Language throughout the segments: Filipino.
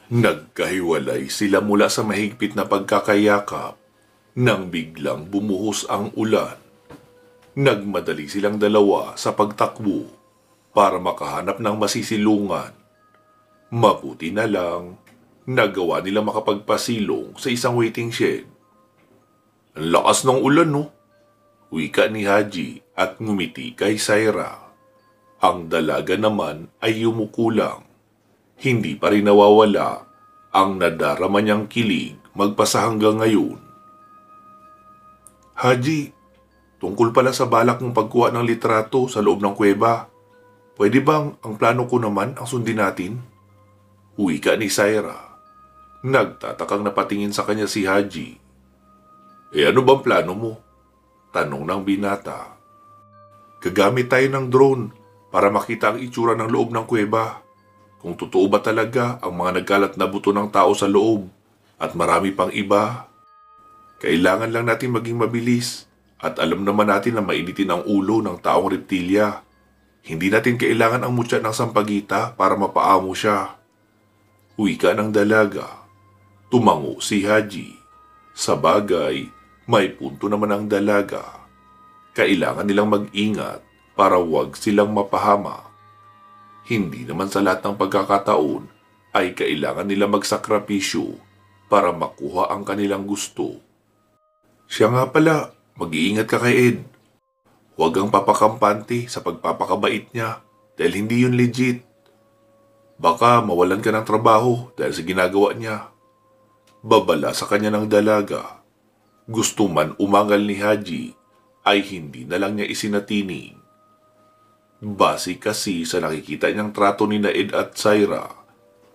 Nagkahiwalay sila mula sa mahigpit na pagkakayakap nang biglang bumuhos ang ulan. Nagmadali silang dalawa sa pagtakbo para makahanap ng masisilungan. Mabuti na lang, nagawa nila makapagpasilong sa isang waiting shed. Ang lakas ng ulan, no? Wika ni Haji at ngumiti kay Saira. Ang dalaga naman ay yumukulang. Hindi pa rin nawawala ang nadarama niyang kilig magpasa hanggang ngayon. Haji, tungkol pala sa balak mong pagkuha ng litrato sa loob ng kuweba, pwede bang ang plano ko naman ang sundin natin? Wika ni Saira. Nagtatakang napatingin sa kanya si Haji. Ano bang plano mo? Tanong ng binata. Gagamit tayo ng drone para makita ang itsura ng loob ng kuweba. Kung totoo ba talaga ang mga nagkalat na buto ng tao sa loob at marami pang iba. Kailangan lang natin maging mabilis at alam naman natin na mainitin ang ulo ng taong reptilya. Hindi natin kailangan ang mutya ng sampagita para mapaamo siya. Wika ng dalaga. Tumango si Haji. Sa bagay, may punto naman ang dalaga. Kailangan nilang mag-ingat para wag silang mapahama. Hindi naman sa lahat ng pagkakataon ay kailangan nila magsakripisyo para makuha ang kanilang gusto. Siya nga pala, mag-iingat ka kay Ed. Huwag kang papakampante sa pagpapakabait niya dahil hindi yun legit. Baka mawalan ka ng trabaho dahil sa ginagawa niya. Babala sa kanya ng dalaga. Gusto man umangal ni Haji ay hindi na lang niya isinatinig. Base kasi sa nakikita niyang trato ni Ed at Saira,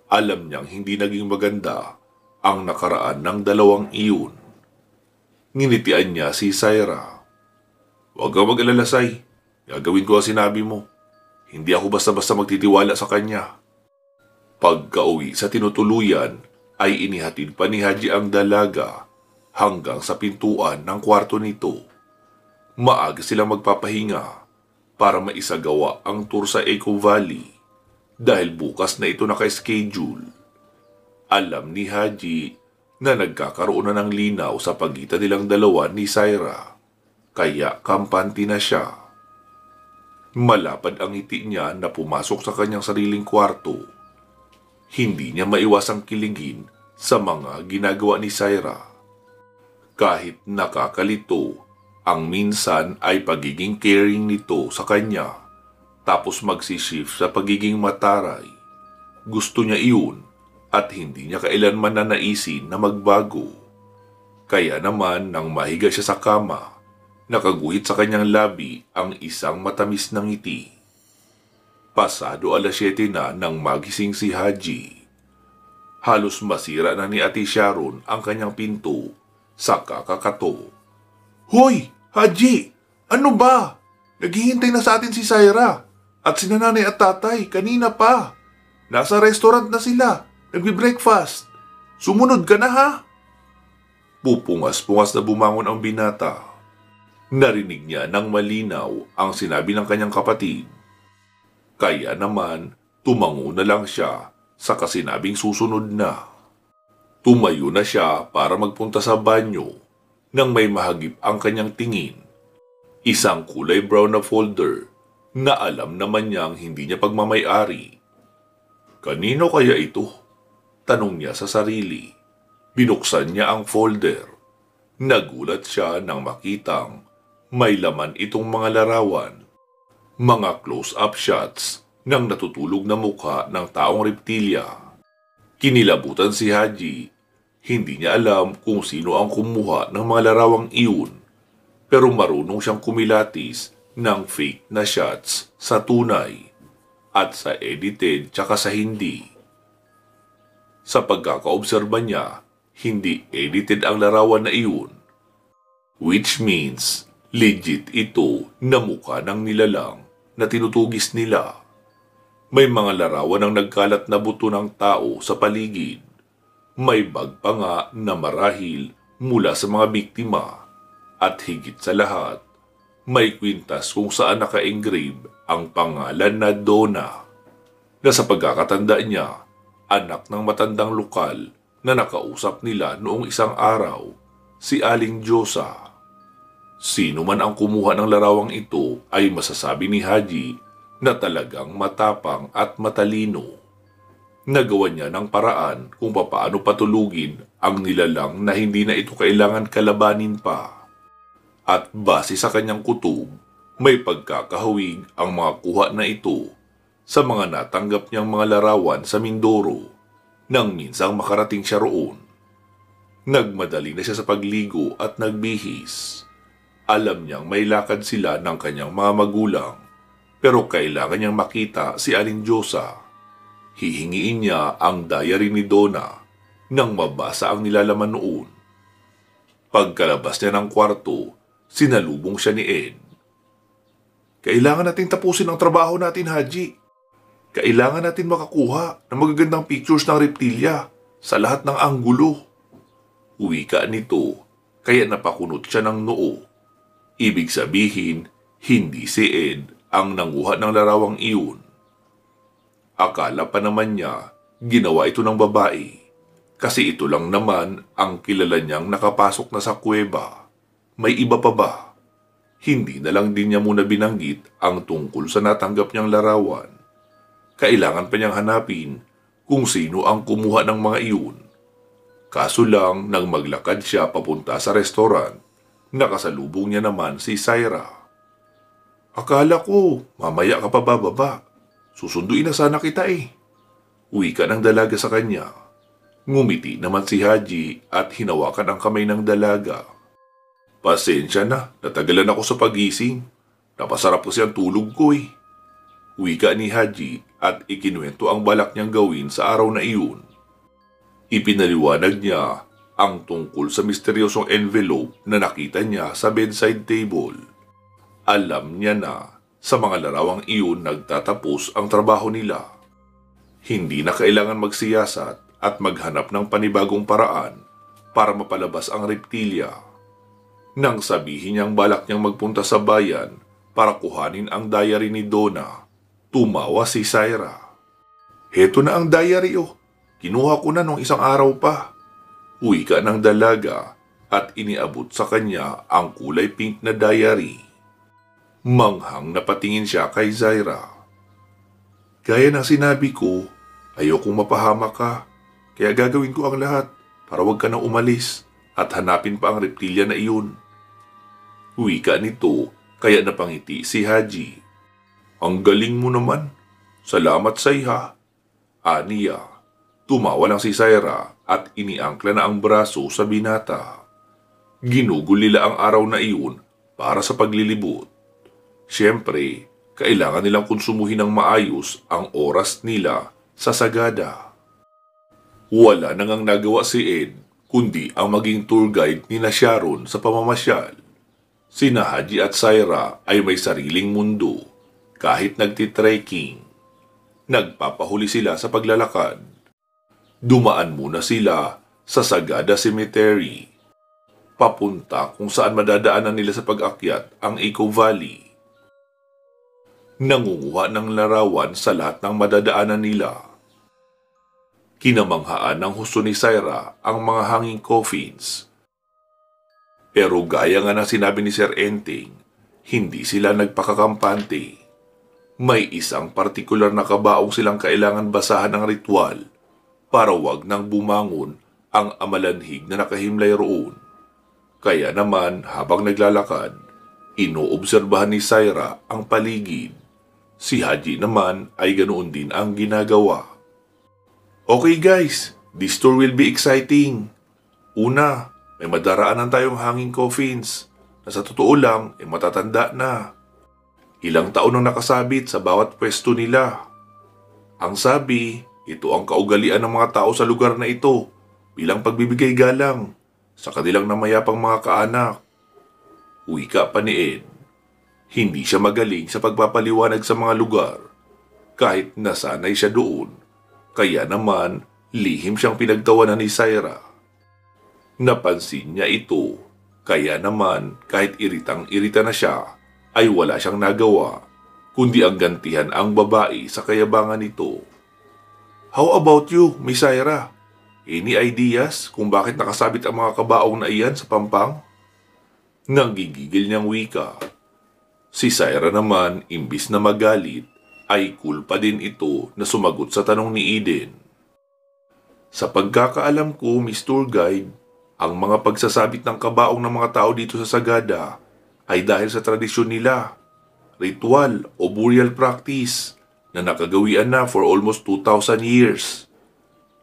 alam niyang hindi naging maganda ang nakaraan ng dalawang iyon. Nginitian niya si Saira. Huwag kang mag-alala, Sai. Gagawin ko ang sinabi mo. Hindi ako basta-basta magtitiwala sa kanya. Pagka-uwi sa tinutuluyan ay inihatid pa ni Haji ang dalaga hanggang sa pintuan ng kwarto nito. Maaga silang magpapahinga para maisagawa ang tour sa Eco Valley dahil bukas na ito naka-schedule. Alam ni Haji na nagkakaroon na ng linaw sa pagitan nilang dalawa ni Saira, kaya kampante na siya. Malapad ang ngiti niya na pumasok sa kanyang sariling kwarto. Hindi niya maiwasang kiligin sa mga ginagawa ni Saira. Kahit nakakalito, ang minsan ay pagiging caring nito sa kanya, tapos magsishift sa pagiging mataray. Gusto niya iyon at hindi niya kailanman nanaisin na magbago. Kaya naman nang mahiga siya sa kama, nakaguhit sa kanyang labi ang isang matamis na ngiti. Pasado 7:00 na nang magising si Haji. Halos masira na ni Ate Sharon ang kanyang pinto sa kakakato. Hoy, Haji! Ano ba? Naghihintay na sa atin si Saira at si nanay at tatay kanina pa. Nasa restaurant na sila. Nagbi-breakfast. Sumunod ka na, ha? Pupungas-pungas na bumangon ang binata. Narinig niya ng malinaw ang sinabi ng kanyang kapatid. Kaya naman, tumango na lang siya sa kasinabing susunod na. Tumayo na siya para magpunta sa banyo nang may mahagip ang kanyang tingin. Isang kulay brown na folder na alam naman niyang hindi niya pagmamay-ari. Kanino kaya ito? Tanong niya sa sarili. Binuksan niya ang folder. Nagulat siya nang makitang may laman itong mga larawan. Mga close-up shots ng natutulog na mukha ng taong reptilya. Kinilabutan si Haji. Hindi niya alam kung sino ang kumuha ng mga larawang iyon, pero marunong siyang kumilatis ng fake na shots sa tunay at sa edited tsaka sa hindi. Sa pagkakaobserba niya, hindi edited ang larawan na iyon, which means legit ito na mukha ng nilalang na tinutugis nila. May mga larawan ng nagkalat na buto ng tao sa paligid. May bag pa nga na marahil mula sa mga biktima. At higit sa lahat, may kwintas kung saan naka-engrave ang pangalan na Donna, na sa pagkakatanda niya anak ng matandang lokal na nakausap nila noong isang araw, si Aling Diyosa. Sino man ang kumuha ng larawang ito ay masasabi ni Haji na talagang matapang at matalino. Nagawa niya ng paraan kung papaano patulugin ang nilalang na hindi na ito kailangan kalabanin pa. At base sa kanyang kutob, may pagkakahawig ang mga kuha na ito sa mga natanggap niyang mga larawan sa Mindoro nang minsang makarating siya roon. Nagmadali na siya sa pagligo at nagbihis. Alam niyang may lakad sila ng kanyang mga magulang, pero kailangan niyang makita si Aling Diyosa. Hihingiin niya ang diary ni Donna nang mabasa ang nilalaman noon. Pagkalabas niya ng kwarto, sinalubong siya ni Ed. Kailangan natin tapusin ang trabaho natin, Haji. Kailangan natin makakuha ng magagandang pictures ng reptilya sa lahat ng anggulo. Wika nito, kaya napakunot siya ng noo. Ibig sabihin, hindi si Ed ang nanguha ng larawang iyon. Akala pa naman niya, ginawa ito ng babae. Kasi ito lang naman ang kilala niyang nakapasok na sa kuweba. May iba pa ba? Hindi na lang din niya muna binanggit ang tungkol sa natanggap niyang larawan. Kailangan pa niyang hanapin kung sino ang kumuha ng mga iyon. Kaso lang nang maglakad siya papunta sa restaurant, nakasalubong niya naman si Syra. Akala ko, mamaya ka pa bababa. Susunduin na sana kita eh. Wika ng dalaga sa kanya. Ngumiti naman si Haji at hinawakan ang kamay ng dalaga. Pasensya na, natagalan ako sa pagising. Napasarap kasi ang tulog ko eh. Wika ni Haji at ikinuwento ang balak niyang gawin sa araw na iyon. Ipinaliwanag niya ang tungkol sa misteryosong envelope na nakita niya sa bedside table. Alam niya na sa mga larawang iyon nagtatapos ang trabaho nila. Hindi na kailangan magsiyasat at maghanap ng panibagong paraan para mapalabas ang reptilya. Nang sabihin niyang balak niyang magpunta sa bayan para kuhanin ang diary ni Donna, tumawa si Syra. Heto na ang diary oh. Kinuha ko na nung isang araw pa. Wika ng dalaga at iniabot sa kanya ang kulay pink na diary. Manghang napatingin siya kay Syra. Gaya ng sinabi ko, ayokong mapahamak ka. Kaya gagawin ko ang lahat para wag ka nang umalis at hanapin pa ang reptilya na iyon. Wika nito kaya napangiti si Haji. Ang galing mo naman. Salamat Sayha. Aniya. Tumawa lang si Syra at iniangkla na ang braso sa binata. Ginugol nila ang araw na iyon para sa paglilibot. Siyempre, kailangan nilang konsumuhin ng maayos ang oras nila sa sagada. Wala nang nagawa si Ed kundi ang maging tour guide ni Sharon sa pamamasyal. Sina Haji at Syra ay may sariling mundo kahit nagtitrekking. Nagpapahuli sila sa paglalakad. Dumaan muna sila sa Sagada Cemetery, papunta kung saan madadaanan nila sa pag-akyat ang Eco Valley. Nangunguha ng larawan sa lahat ng madadaanan nila. Kinamanghaan ng husto ni Syra ang mga hanging coffins. Pero gaya nga ng sinabi ni Sir Enteng, hindi sila nagpakakampante. May isang partikular na kabaong silang kailangan basahan ng ritual para wag nang bumangon ang amalanhig na nakahimlay roon. Kaya naman habang naglalakad, inoobserbahan ni Syra ang paligid. Si Haji naman ay ganoon din ang ginagawa. Okay guys, this tour will be exciting. Una, may madaraanan tayong hanging coffins na sa totoo lang ay matatanda na. Ilang taon nang nakasabit sa bawat pwesto nila. Ang sabi, ito ang kaugalian ng mga tao sa lugar na ito bilang pagbibigay galang sa kanilang namayapang mga kaanak. Wika pa ni Ed. Hindi siya magaling sa pagpapaliwanag sa mga lugar kahit nasanay siya doon. Kaya naman, lihim siyang pinagtawanan ni Syra. Napansin niya ito, kaya naman kahit iritang-irita na siya, ay wala siyang nagawa, kundi ang gantihan ang babae sa kayabangan nito. How about you, Miss Ira? Any ideas kung bakit nakasabit ang mga kabaong na iyan sa pampang? Nanggigigil niyang wika. Si Syra naman, imbis na magalit, ay cool pa din ito na sumagot sa tanong ni Eden. Sa pagkakaalam ko, Miss Tour Guide, ang mga pagsasabit ng kabaong ng mga tao dito sa Sagada ay dahil sa tradisyon nila, ritual o burial practice na nakagawian na for almost 2,000 years.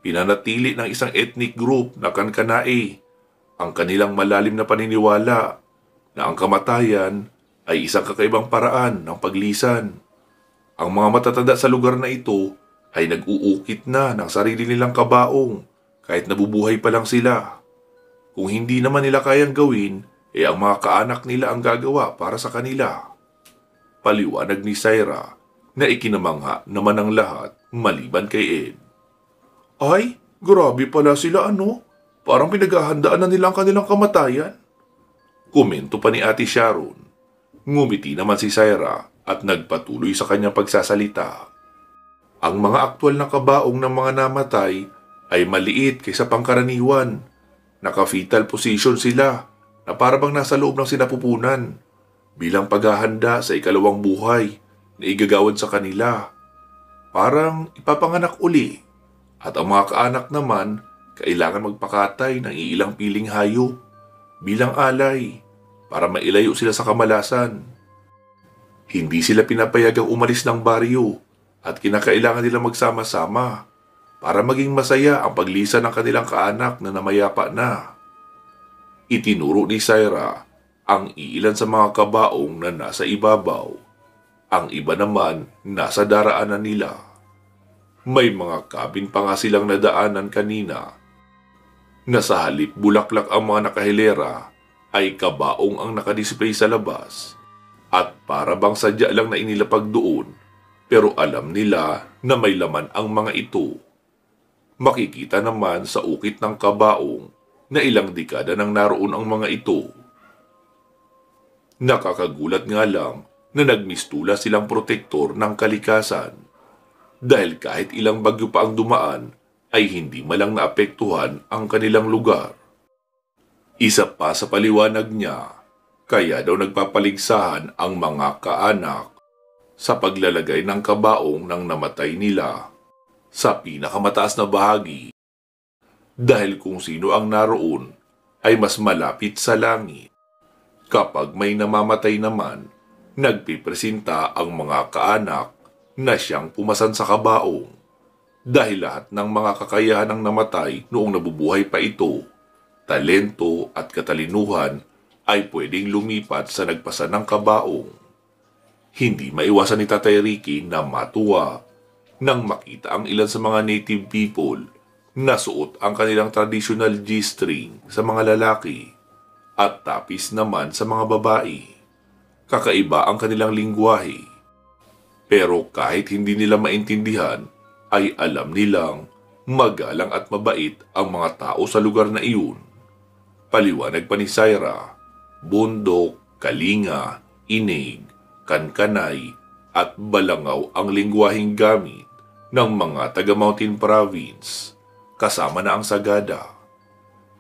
Pinanatili ng isang ethnic group na Kankanaey ang kanilang malalim na paniniwala na ang kamatayan ay isang kakaibang paraan ng paglisan. Ang mga matatanda sa lugar na ito ay nag-uukit na ng sarili nilang kabaong kahit nabubuhay pa lang sila. Kung hindi naman nila kayang gawin, ang mga kaanak nila ang gagawa para sa kanila. Paliwanag ni Syra na ikinamangha naman ang lahat maliban kay Ed. Ay, grabe pala sila Parang pinaghahandaan na nila ang kanilang kamatayan. Komento pa ni Ate Sharon. Ngumiti naman si Syra at nagpatuloy sa kanyang pagsasalita. Ang mga aktwal na kabaong ng mga namatay ay maliit kaysa pangkaraniwan. Naka-fetal position sila na parabang nasa loob ng sinapupunan bilang paghahanda sa ikalawang buhay na igagawad sa kanila. Parang ipapanganak uli at ang mga kaanak naman kailangan magpakatay ng iilang piling hayop bilang alay para mailayo sila sa kamalasan. Hindi sila pinapayagang umalis ng baryo at kinakailangan nila magsama-sama para maging masaya ang paglisan ng kanilang kaanak na namayapa na. Itinuro ni Syra ang iilan sa mga kabaong na nasa ibabaw. Ang iba naman nasa daraanan nila. May mga cabin pa nga silang nadaanan kanina. Nasa halip bulaklak ang mga nakahilera ay kabaong ang nakadisplay sa labas. At para bang sadya lang na inilapag doon, pero alam nila na may laman ang mga ito. Makikita naman sa ukit ng kabaong na ilang dekada nang naroon ang mga ito. Nakakagulat nga lang na nagmistula silang protektor ng kalikasan dahil kahit ilang bagyo pa ang dumaan ay hindi malang naapektuhan ang kanilang lugar. Isa pa sa paliwanag niya, kaya daw nagpapaligsahan ang mga kaanak sa paglalagay ng kabaong ng namatay nila sa pinakamataas na bahagi dahil kung sino ang naroon ay mas malapit sa langit. Kapag may namamatay naman, nagpipresenta ang mga kaanak na siyang pumasan sa kabaong dahil lahat ng mga kakayahan ng namatay noong nabubuhay pa ito, talento at katalinuhan ay pwedeng lumipat sa nagpasan ng kabaong. Hindi maiwasan ni Tatay Ricky na matuwa nang makita ang ilan sa mga native people na suot ang kanilang traditional G-string sa mga lalaki at tapis naman sa mga babae. Kakaiba ang kanilang lingwahe. Pero kahit hindi nila maintindihan, ay alam nilang magalang at mabait ang mga tao sa lugar na iyon. Paliwanag pa ni Syra, bundok, kalinga, inig, kankanay at balangaw ang lingwaheng gamit ng mga taga-Mountain Province, kasama na ang Sagada.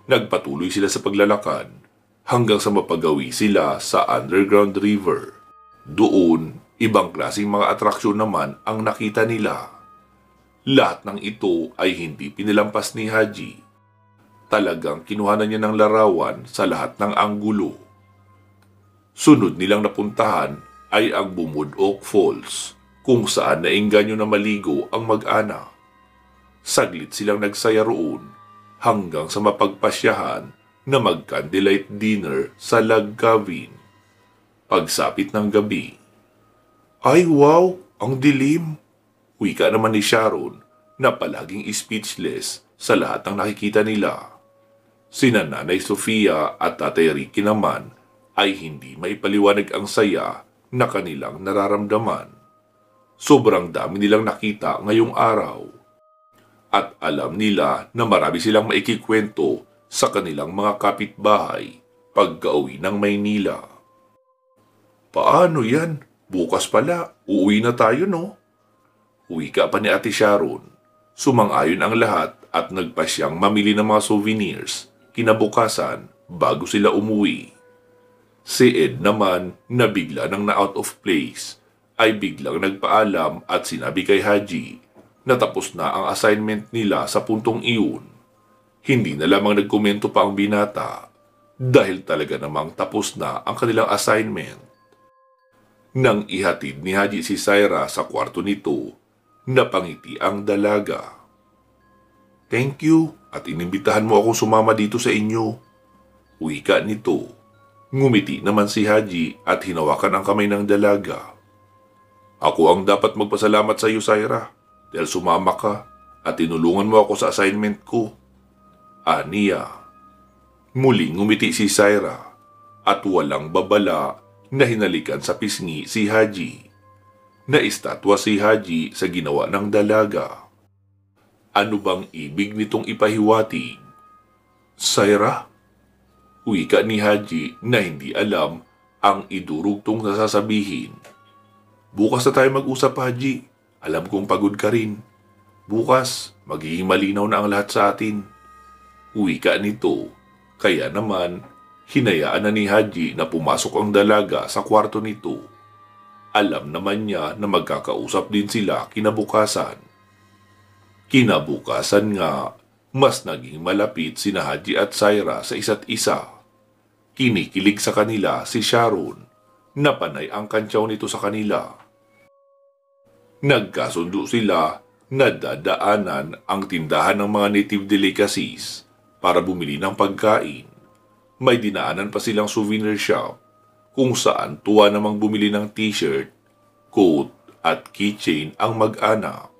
Nagpatuloy sila sa paglalakad hanggang sa mapagawi sila sa underground river. Doon, ibang klaseng mga atraksyon naman ang nakita nila. Lahat ng ito ay hindi pinilampas ni Haji. Talagang kinuhanan niya ng larawan sa lahat ng anggulo. Sunod nilang napuntahan ay ang Bumudok Falls, kung saan naengganyo na maligo ang mag-anak. Saglit silang nagsaya roon hanggang sa mapagpasyahan na mag-candlelight dinner sa log cabin. Pagsapit ng gabi, ay wow, ang dilim! Wika naman ni Sharon na palaging speechless sa lahat ng nakikita nila. Sina Nanay Sofia at Tatay Ricky naman ay hindi maipaliwanag ang saya na kanilang nararamdaman. Sobrang dami nilang nakita ngayong araw. At alam nila na marami silang maikikwento sa kanilang mga kapitbahay pagka-uwi ng Maynila. Paano yan? Bukas pala, uuwi na tayo no? Wika pa ni Ate Sharon. Sumang-ayon ang lahat at nagpasyang mamili ng mga souvenirs kinabukasan bago sila umuwi. Si Ed naman na bigla nang na-out of place ay biglang nagpaalam at sinabi kay Haji na tapos na ang assignment nila sa puntong iyon. Hindi na lamang nagkomento pa ang binata dahil talaga namang tapos na ang kanilang assignment. Nang ihatid ni Haji si Syra sa kwarto nito, napangiti ang dalaga. "Thank you at inimbitahan mo akong sumama dito sa inyo." Wika nito. Ngumiti naman si Haji at hinawakan ang kamay ng dalaga. "Ako ang dapat magpasalamat sa iyo, Syra, dahil sumama ka at tinulungan mo ako sa assignment ko." Aniya. Muling ngumiti si Syra at walang babala na hinalikan sa pisngi si Haji. Naistatwa si Haji sa ginawa ng dalaga. Ano bang ibig nitong ipahiwatig? "Syra?" Wika ni Haji na hindi alam ang idurugtong sasabihin. "Bukas na tayo mag-usap, Haji. Alam kong pagod ka rin. Bukas, magiging malinaw na ang lahat sa atin." Wika nito. Kaya naman, hinayaan na ni Haji na pumasok ang dalaga sa kwarto nito. Alam naman niya na magkakausap din sila kinabukasan. Kinabukasan nga, mas naging malapit sina Haji at Syra sa isa't isa. Kinikilig sa kanila si Sharon, na panay ang kantsaw nito sa kanila. Nagkasundo sila na dadaanan ang tindahan ng mga native delicacies para bumili ng pagkain. May dinaanan pa silang souvenir shop kung saan tuwa namang bumili ng t-shirt, coat at keychain ang mag-anak.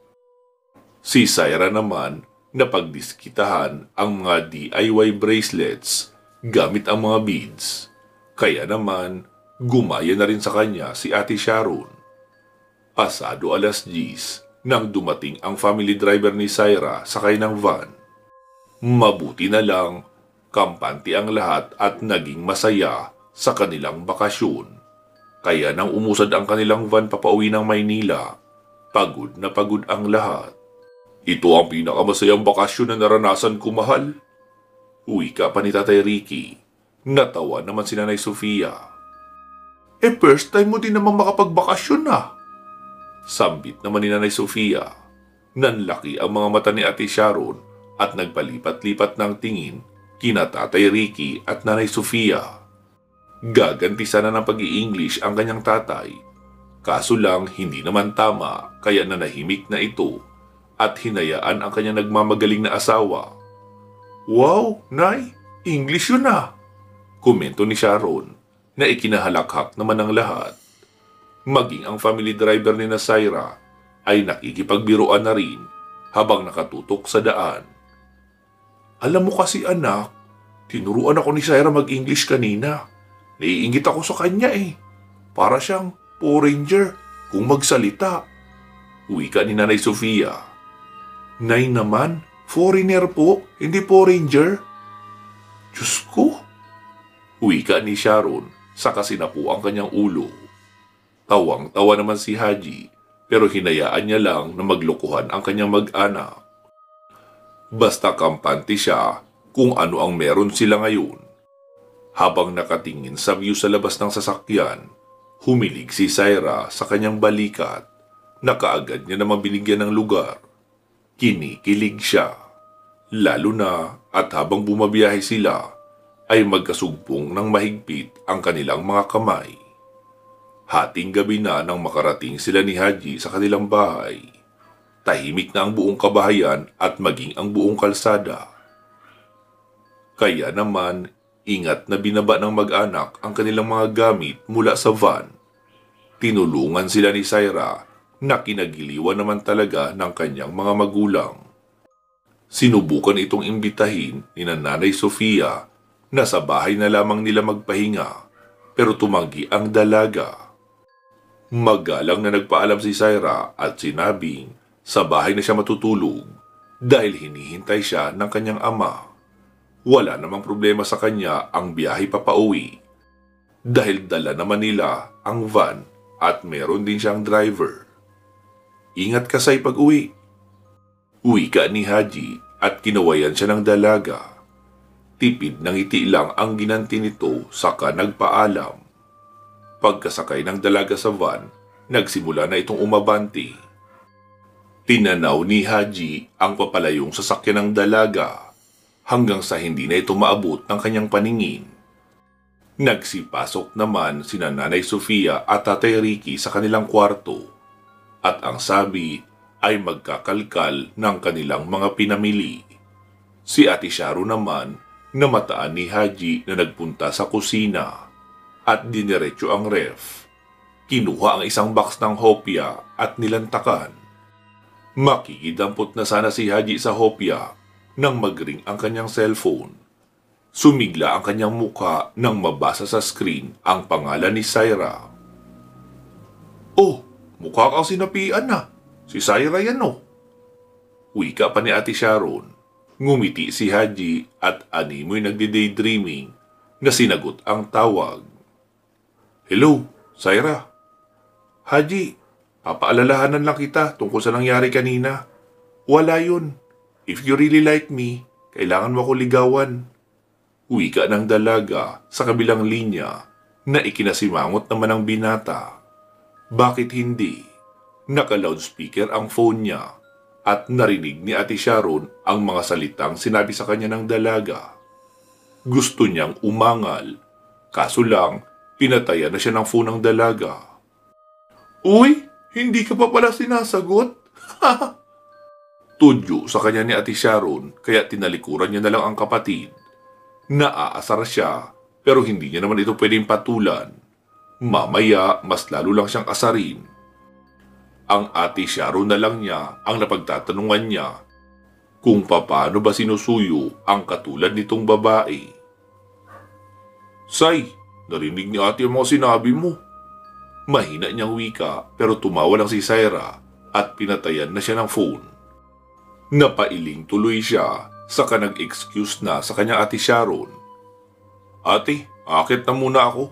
Si Syra naman napagdiskitahan ang mga DIY bracelets gamit ang mga beads. Kaya naman gumaya na rin sa kanya si Ate Sharon. Pasado 10:00 nang dumating ang family driver ni Syra sakay ng van. Mabuti na lang, kampante ang lahat at naging masaya sa kanilang bakasyon. Kaya nang umusad ang kanilang van papauwi ng Maynila, pagod na pagod ang lahat. "Ito ang pinakamasayang bakasyon na naranasan ko, mahal." Wika pa ni Tatay Ricky. Natawa naman si Nanay Sofia. First time mo din namang makapagbakasyon na." Sambit naman ni Nanay Sofia. Nanlaki ang mga mata ni Ate Sharon at nagpalipat-lipat ng tingin kina Tatay Ricky at Nanay Sofia. Gaganti sana ng pag-i-English ang kanyang tatay. Kaso lang hindi naman tama kaya nanahimik na ito at hinayaan ang kanyang nagmamagaling na asawa. "Wow, Nay, English yun ah," komento ni Sharon na ikinahalakhak naman ng lahat. Maging ang family driver ni Syra ay nakikipagbiruan na rin habang nakatutok sa daan. "Alam mo kasi anak, tinuruan ako ni Syra mag-English kanina. Naiingit ako sa kanya eh. Para siyang Power Ranger kung magsalita." Wika ni Nanay Sofia. "Nay naman, foreigner po, hindi Power Ranger." "Diyos ko." Wika ni Sharon sa kasinapu ang kanyang ulo. Tawang-tawa naman si Haji pero hinayaan niya lang na maglokohan ang kanyang mag-anak. Basta kampante siya kung ano ang meron sila ngayon. Habang nakatingin sa view sa labas ng sasakyan, humilig si Syra sa kanyang balikat na kaagad niya namang binigyan ng lugar. Kinikilig siya. Lalo na at habang bumabiyahe sila ay magkasugbong ng mahigpit ang kanilang mga kamay. Hating gabi na nang makarating sila ni Haji sa kanilang bahay. Tahimik na ang buong kabahayan at maging ang buong kalsada. Kaya naman, ingat na binaba ng mag-anak ang kanilang mga gamit mula sa van. Tinulungan sila ni Syra na kinagiliwan naman talaga ng kanyang mga magulang. Sinubukan itong imbitahin ni Nanay Sofia na sa bahay na lamang nila magpahinga pero tumanggi ang dalaga. Magalang na nagpaalam si Syra at sinabing sa bahay na siya matutulog dahil hinihintay siya ng kanyang ama. Wala namang problema sa kanya ang biyahe papauwi dahil dala naman nila ang van at meron din siyang driver. "Ingat ka sa pag-uwi." Wika ni Haji at kinawayan siya ng dalaga. Tipid ng ngiti lang ang ginanti nito saka nagpaalam. Pagkasakay ng dalaga sa van, nagsimula na itong umabante. Tinanaw ni Haji ang papalayong sasakyan ng dalaga hanggang sa hindi na ito maabot ng kanyang paningin. Nagsipasok naman sina Nanay Sofia at Tatay Ricky sa kanilang kwarto at ang sabi ay magkakalkal ng kanilang mga pinamili. Si Ate Sharo naman namataan ni Haji na nagpunta sa kusina at diniretso ang ref. Kinuha ang isang box ng hopya at nilantakan. Makikidampot na sana si Haji sa hopya nang magring ang kanyang cellphone. Sumigla ang kanyang mukha nang mabasa sa screen ang pangalan ni Syra. "Oh, mukha kang sinapian na. Si Syra yan oh." Wika pa ni Ate Sharon. Ngumiti si Haji at animoy nagdi-daydreaming na sinagot ang tawag. "Hello, Syra." "Haji, papaalalahanan lang kita tungkol sa nangyari kanina. Wala yun. If you really like me, kailangan mo ako ligawan." Wika ng dalaga sa kabilang linya na ikinasimangot naman ng binata. Bakit hindi? Naka-loudspeaker ang phone niya at narinig ni Ate Sharon ang mga salitang sinabi sa kanya ng dalaga. Gusto niyang umangal, kaso lang pinatayan na siya ng phone ng dalaga. "Uy, hindi ka pa pala sinasagot?" Tudyo sa kanya ni Ate Sharon kaya tinalikuran niya na lang ang kapatid. Naaasar siya pero hindi niya naman ito pwedeng patulan. Mamaya mas lalo lang siyang asarin. Ang Ate Sharon na lang niya ang napagtatanungan niya kung paano ba sinusuyo ang katulad nitong babae. "Say, narinig ni ate ang mga sinabi mo." Mahina niyang wika pero tumawa lang si Syra at pinatayan na siya ng phone. Napailing tuloy siya saka nag-excuse na sa kanyang Ate Sharon. "Ate, akit na muna ako."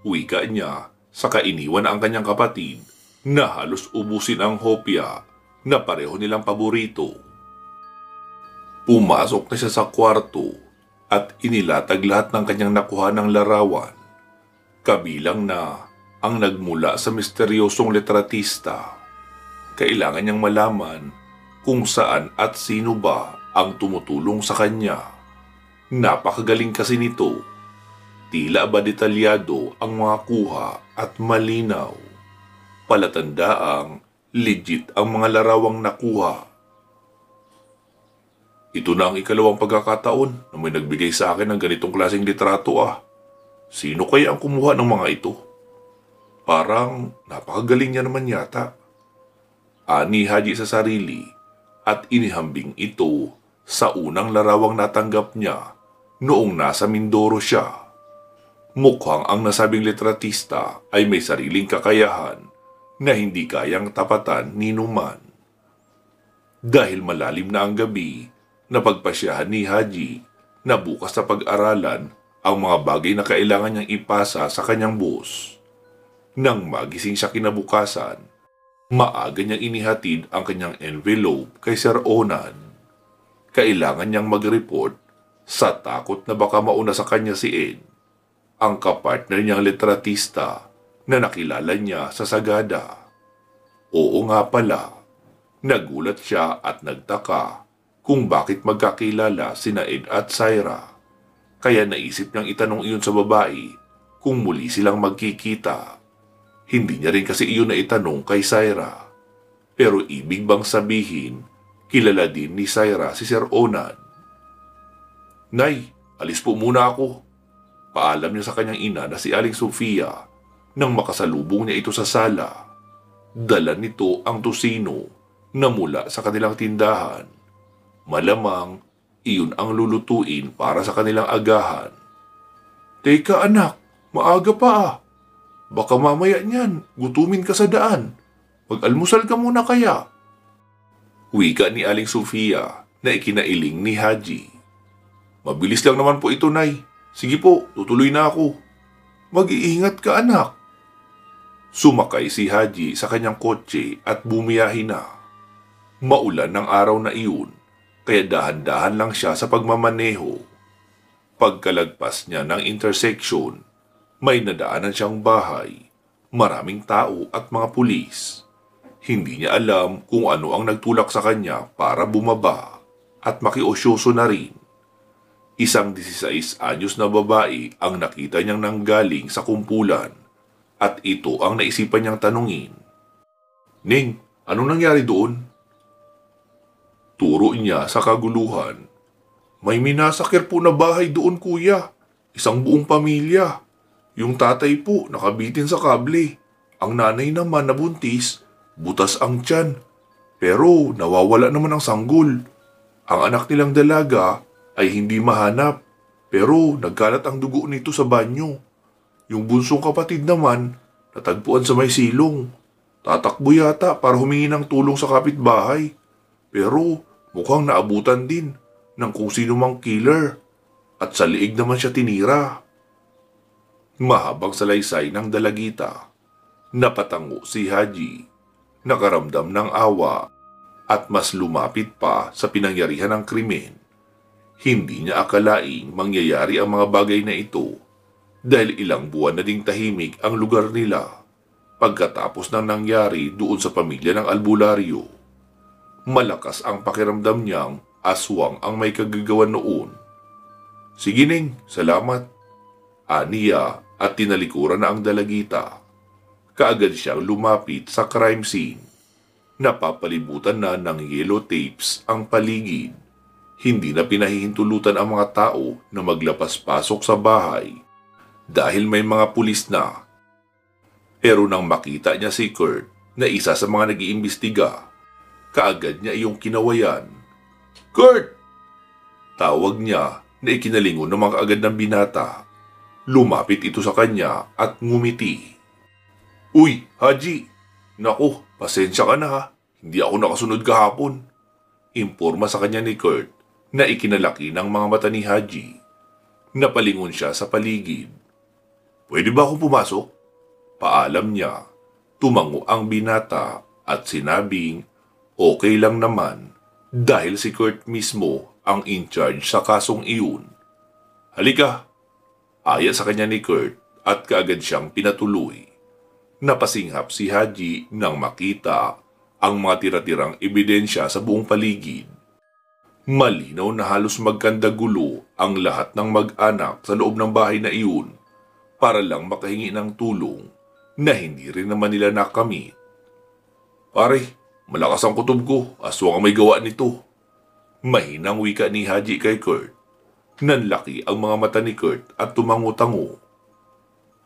Wika niya saka iniwan ang kanyang kapatid na halos ubusin ang hopya na pareho nilang paborito. Pumasok na siya sa kwarto at inilatag lahat ng kanyang nakuha ng larawan. Kabilang na ang nagmula sa misteryosong letratista. Kailangan niyang malaman kung saan at sino ba ang tumutulong sa kanya. Napakagaling kasi nito. Tila ba detalyado ang mga kuha at malinaw. Palatandaang legit ang mga larawang nakuha. Ito na ang ikalawang pagkakataon na may nagbigay sa akin ng ganitong klaseng litrato ah. Sino kaya ang kumuha ng mga ito? Parang napakagaling niya naman yata. Ani Haji sa sarili at inihambing ito sa unang larawang natanggap niya noong nasa Mindoro siya. Mukhang ang nasabing litratista ay may sariling kakayahan na hindi kayang tapatan ni numan. Dahil malalim na ang gabi, napagpasyahan ni Haji na bukas na pag-aralan ang mga bagay na kailangan niyang ipasa sa kanyang boss. Nang magising siya kinabukasan, maaga niyang inihatid ang kanyang envelope kay Sir Onan. Kailangan niyang mag-report sa takot na baka mauna sa kanya si Ed, ang kapartner niyang litratista na nakilala niya sa Sagada. Oo nga pala, nagulat siya at nagtaka kung bakit magkakilala sina Ed at Syra. Kaya naisip niyang itanong iyon sa babae kung muli silang magkikita. Hindi niya rin kasi iyon na itanong kay Syra. Pero ibig bang sabihin, kilala din ni Syra si Sir Onan? "Nay, alis po muna ako." Paalam niya sa kanyang ina na si Aling Sofia nang makasalubong niya ito sa sala. Dala nito ang tusino na mula sa kanilang tindahan. Malamang iyon ang lulutuin para sa kanilang agahan. "Teka anak, maaga pa ah. Baka mamaya niyan, gutumin ka sa daan. Mag-almusal ka muna kaya." Wika ni Aling Sofia na ikinailing ni Haji. "Mabilis lang naman po ito, Nay. Sige po, tutuloy na ako." "Mag-iingat ka anak." Sumakay si Haji sa kanyang kotse at bumiyahe na. Maulan ng araw na iyon, kaya dahan-dahan lang siya sa pagmamaneho. Pagkalagpas niya ng intersection, may nadaanan siyang bahay, maraming tao at mga pulis. Hindi niya alam kung ano ang nagtulak sa kanya para bumaba at makiosyoso na rin. Isang 16 anyos na babae ang nakita niyang nanggaling sa kumpulan at ito ang naisipan niyang tanungin. "Ning, anong nangyari doon?" Turo niya sa kaguluhan. "May minasakir po na bahay doon, kuya. Isang buong pamilya. Yung tatay po nakabitin sa kable. Ang nanay naman nabuntis, butas ang tiyan. Pero nawawala naman ang sanggol. Ang anak nilang dalaga ay hindi mahanap, pero nagkalat ang dugo nito sa banyo. Yung bunsong kapatid naman, natagpuan sa may silong. Tatakbo yata para humingi ng tulong sa kapitbahay. Pero mukhang naabutan din ng kung sino mang killer at sa liig naman siya tinira." Mahabang salaysay ng dalagita. Napatango si Haji. Nakaramdam ng awa at mas lumapit pa sa pinangyarihan ng krimen. Hindi niya akalaing mangyayari ang mga bagay na ito dahil ilang buwan na ding tahimik ang lugar nila pagkatapos ng nangyari doon sa pamilya ng albularyo. Malakas ang pakiramdam niyang aswang ang may kagagawan noon. "Sige Ning, salamat." Aniya at tinalikuran na ang dalagita. Kaagad siyang lumapit sa crime scene. Napapalibutan na ng yellow tapes ang paligid. Hindi na pinahihintulutan ang mga tao na maglapas-pasok sa bahay dahil may mga pulis na. Pero nang makita niya si Kurt na isa sa mga nag-iimbestiga, kaagad niya iyong kinawayan. "Kurt!" Tawag niya na ikinalingon naman kaagad ng binata. Lumapit ito sa kanya at ngumiti. "Uy, Haji! Naku, pasensya ka na ha. Hindi ako nakasunod kahapon." Imporma sa kanya ni Kurt na ikinalaki ng mga mata ni Haji. Napalingon siya sa paligid. "Pwede ba akong pumasok?" Paalam niya. Tumango ang binata at sinabing okay lang naman dahil si Kurt mismo ang in charge sa kasong iyon. "Halika!" Aya sa kanya ni Kurt at kaagad siyang pinatuloy. Napasinghap si Haji nang makita ang mga tira-tirang ebidensya sa buong paligid. Malinaw na halos magkandagulo ang lahat ng mag-anak sa loob ng bahay na iyon para lang makahingi ng tulong na hindi rin naman nila nakamit. "Pare, malakas ang kutob ko, aswang ang may gawa nito." Mahinang wika ni Haji kay Kurt. Nanlaki ang mga mata ni Kurt at tumango-tango.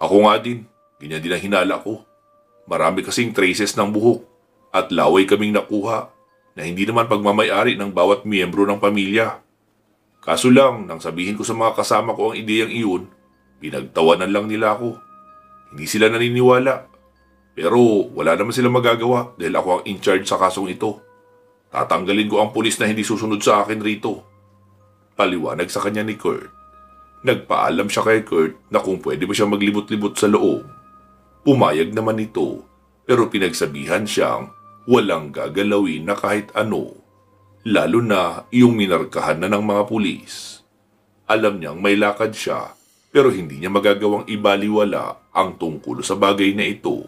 "Ako nga din, ganyan din ang hinala ko. Marami kasing traces ng buhok at laway kaming nakuha na hindi naman pagmamay-ari ng bawat miyembro ng pamilya. Kaso lang, nang sabihin ko sa mga kasama ko ang ideyang iyon, pinagtawanan lang nila ako. Hindi sila naniniwala. Pero wala naman silang magagawa dahil ako ang in-charge sa kasong ito. Tatanggalin ko ang pulis na hindi susunod sa akin rito." Paliwanag sa kanya ni Kurt. Nagpaalam siya kay Kurt na kung pwede ba siya maglibot-libot sa loob. Pumayag naman ito, pero pinagsabihan siyang walang gagalawin na kahit ano, lalo na yung minarkahan na ng mga pulis. Alam niyang may lakad siya, pero hindi niya magagawang ibaliwala ang tungkol sa bagay na ito.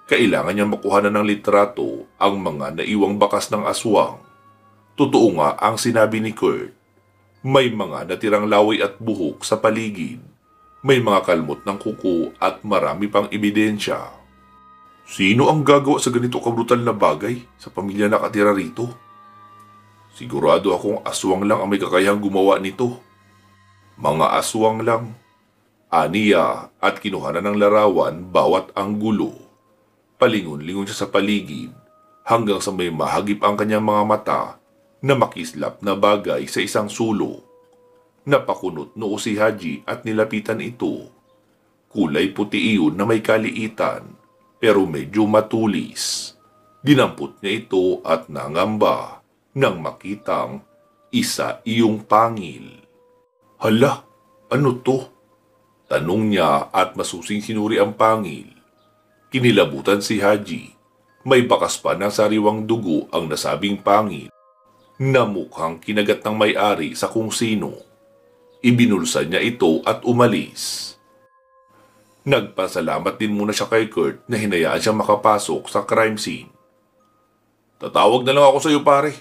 Kailangan niya makuha na ng litrato ang mga naiwang bakas ng aswang. Totoo nga ang sinabi ni Kurt. May mga natirang laway at buhok sa paligid. May mga kalmot ng kuko at marami pang ebidensya. Sino ang gagawa sa ganito kabrutal na bagay sa pamilya nakatira rito? Sigurado akong aswang lang ang may kakayahang gumawa nito. Mga aswang lang. Aniya at kinuha na ng larawan bawat anggulo. Palingon-lingon siya sa paligid hanggang sa may mahagip ang kanyang mga mata na makislap na bagay sa isang sulok. Napakunot noo si Haji at nilapitan ito. Kulay puti iyon na may kaliitan pero medyo matulis. Dinampot niya ito at nangamba nang makitang isa iyong pangil. "Hala, ano to?" Tanong niya at masusing sinuri ang pangil. Kinilabutan si Haji. May bakas pa ng sariwang dugo ang nasabing pangil na mukhang kinagat ng may-ari sa kung sino. Ibinulsa niya ito at umalis. Nagpasalamat din muna siya kay Kurt na hinayaan siyang makapasok sa crime scene. Tatawag na lang ako sa iyo pare.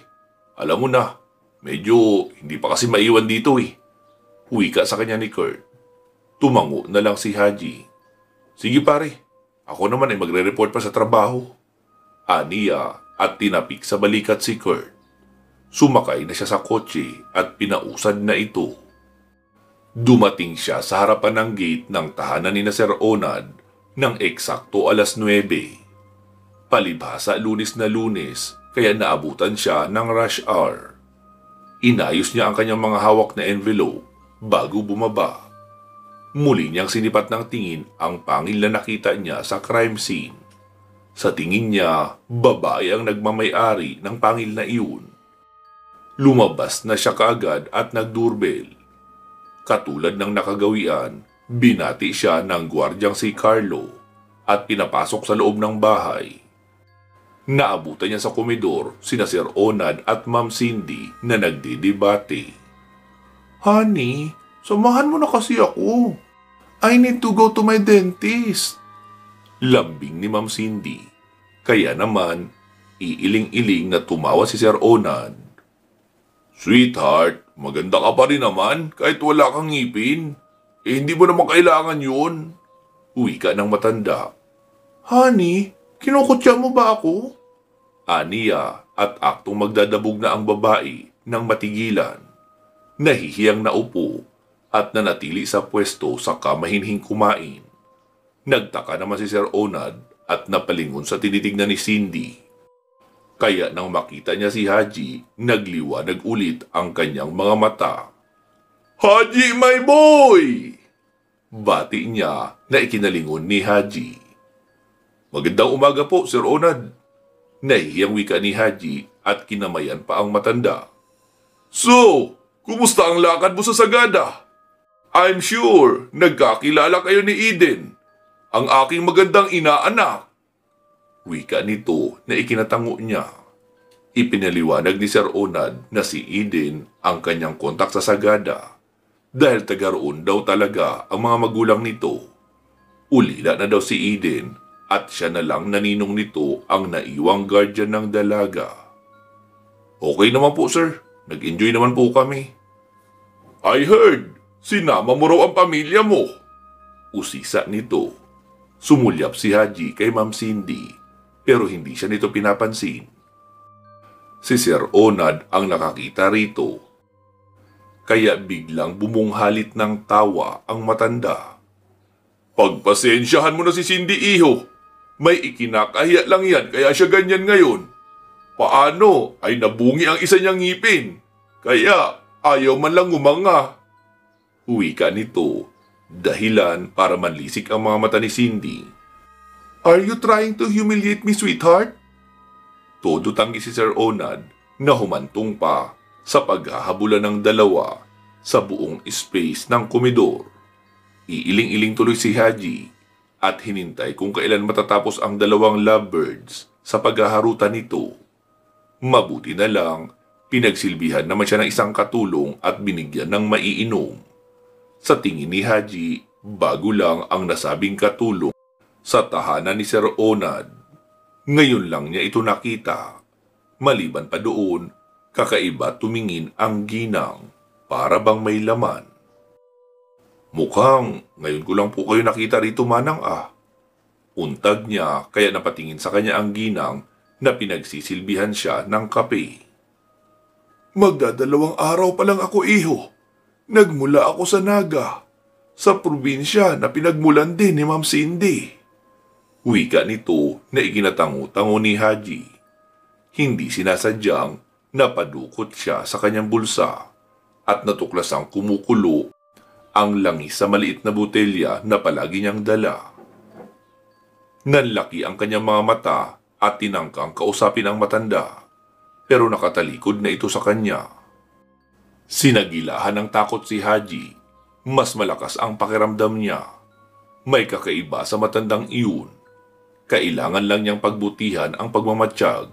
Alam mo na, medyo hindi pa kasi maiwan dito eh. Wika sa kanya ni Kurt. Tumango na lang si Haji. Sige pare, ako naman ay magre-report pa sa trabaho. Aniya at tinapik sa balikat si Kurt. Sumakay na siya sa kotse at pinausad na ito. Dumating siya sa harapan ng gate ng tahanan ni Sir Onad ng eksakto alas 9. Palibhasa Lunes na Lunes kaya naabutan siya ng rush hour. Inayos niya ang kanyang mga hawak na envelope bago bumaba. Muli niyang sinipat ng tingin ang pangil na nakita niya sa crime scene. Sa tingin niya, babae ang nagmamay-ari ng pangil na iyon. Lumabas na siya kaagad at nagdoorbell. Katulad ng nakagawian, binati siya ng gwardyang si Carlo at pinapasok sa loob ng bahay. Naabutan niya sa komedor sina Sir Onad at Ma'am Cindy na nagdidebate. Honey, samahan mo na kasi ako. I need to go to my dentist. Lambing ni Ma'am Cindy. Kaya naman, iiling-iling na tumawa si Sir Onad. Sweetheart, maganda ka pa rin naman kahit wala kang ngipin. Hindi mo naman kailangan yun. Wika ng matanda. Honey, kinukutya mo ba ako? Aniya at aktong magdadabog na ang babae nang matigilan. Nahihiyang naupo at nanatili sa pwesto sa kamahinhing kumain. Nagtaka naman si Sir Onad at napalingon sa tinitignan ni Cindy. Kaya nang makita niya si Haji, nagliwanag ulit ang kanyang mga mata. Haji, my boy! Bati niya na ikinalingon ni Haji. Magandang umaga po, Sir Onad. Nahihiyang wika ni Haji at kinamayan pa ang matanda. So, kumusta ang lakad mo sa Sagada? I'm sure nagkakilala kayo ni Eden, ang aking magandang inaanak. Wika nito na ikinatango niya. Ipinaliwanag ni Sir Onad na si Eden ang kanyang kontak sa Sagada dahil taga roon daw talaga ang mga magulang nito. Ulila na daw si Eden at siya na lang naninong nito ang naiwang guardian ng dalaga. Okay naman po sir, nag-enjoy naman po kami. I heard, sinama mo raw ang pamilya mo. Usisa nito. Sumulyap si Haji kay Ma'am Cindy pero hindi siya nito pinapansin. Si Sir Onad ang nakakita rito. Kaya biglang bumunghalit ng tawa ang matanda. Pagpasensyahan mo na si Cindy, iho. May ikinakahiya lang yan kaya siya ganyan ngayon. Paano ay nabungi ang isa niyang ngipin? Kaya ayaw man lang umanga. Wika nito. Dahilan para manlisik ang mga mata ni Cindy. Are you trying to humiliate me, sweetheart? Todo tanggi si Sir Onad na humantong pa sa paghahabulan ng dalawa sa buong space ng komedor. Iiling-iling tuloy si Haji at hinintay kung kailan matatapos ang dalawang lovebirds sa paghaharutan nito. Mabuti na lang, pinagsilbihan naman siya ng isang katulong at binigyan ng maiinom. Sa tingin ni Haji, bago lang ang nasabing katulong sa tahanan ni Sir Onad. Ngayon lang niya ito nakita. Maliban pa doon, kakaiba tumingin ang ginang para bang may laman. Mukhang ngayon ko lang po kayo nakita rito manang ah. Untag niya kaya napatingin sa kanya ang ginang na pinagsisilbihan siya ng kape. Magdadalawang araw pa lang ako iho. Nagmula ako sa Naga, sa probinsya na pinagmulan din ni Ma'am Cindy. Wika nito na ikinatango-tango ni Haji. Hindi sinasadyang napadukot siya sa kanyang bulsa at natuklasang kumukulo ang langis sa maliit na botelya na palagi niyang dala. Nanlaki ang kanyang mga mata at tinangkang kausapin ang matanda pero nakatalikod na ito sa kanya. Sinagilahan ng takot si Haji. Mas malakas ang pakiramdam niya. May kakaiba sa matandang iyon. Kailangan lang niyang pagbutihan ang pagmamatsyag.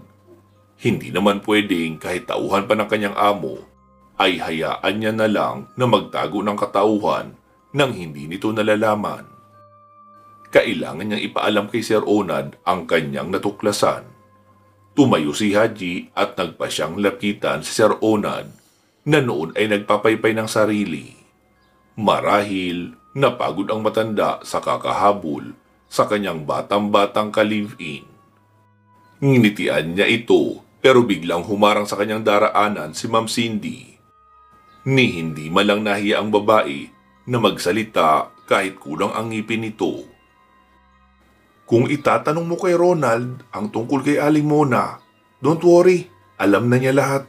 Hindi naman pwedeng kahit tauhan pa ng kanyang amo, ay hayaan niya na lang na magtago ng katauhan nang hindi nito nalalaman. Kailangan niyang ipaalam kay Sir Onad ang kanyang natuklasan. Tumayo si Haji at nagpa siyang lapitan si Sir Onad na noon ay nagpapaypay ng sarili. Marahil napagod ang matanda sa kakahabol sa kanyang batang-batang ka-live-in. Nginitian niya ito pero biglang humarang sa kanyang daraanan si Ma'am Cindy. Ni hindi malang nahiya ang babae na magsalita kahit kulang ang ngipin nito. Kung itatanong mo kay Ronald ang tungkol kay Aling Mona, don't worry, alam na niya lahat.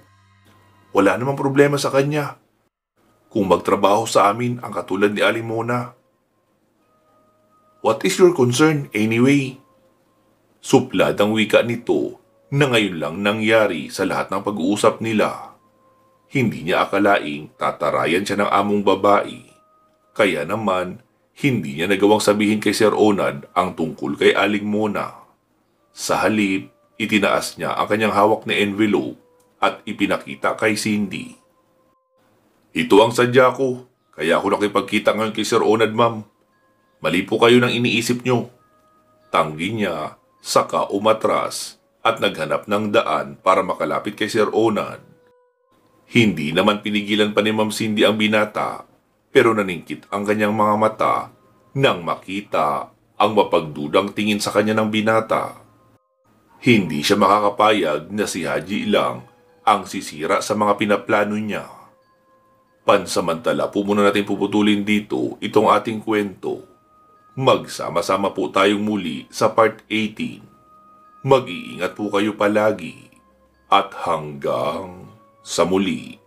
Wala namang problema sa kanya. Kung magtrabaho sa amin ang katulad ni Aling Mona. What is your concern anyway? Suplad ang wika nito na ngayon lang nangyari sa lahat ng pag-uusap nila. Hindi niya akalaing tatarayan siya ng among babae. Kaya naman, hindi niya nagawang sabihin kay Sir Onad ang tungkol kay Aling Mona. Sa halip, itinaas niya ang kanyang hawak na envelope at ipinakita kay Cindy. Ito ang sadya ko, kaya ako nakipagkita ngayon kay Sir Onad, ma'am. Mali po kayo ng iniisip nyo. Tanggi niya, saka umatras at naghanap ng daan para makalapit kay Sir Onad. Hindi naman pinigilan pa ni Ma'am Cindy ang binata, pero naningkit ang kanyang mga mata nang makita ang mapagdudang tingin sa kanya ng binata. Hindi siya makakapayag na si Haji lang ang sisira sa mga pinaplano niya. Pansamantala po muna natin puputulin dito itong ating kwento. Magsama-sama po tayong muli sa part 18. Mag-iingat po kayo palagi at hanggang sa muli.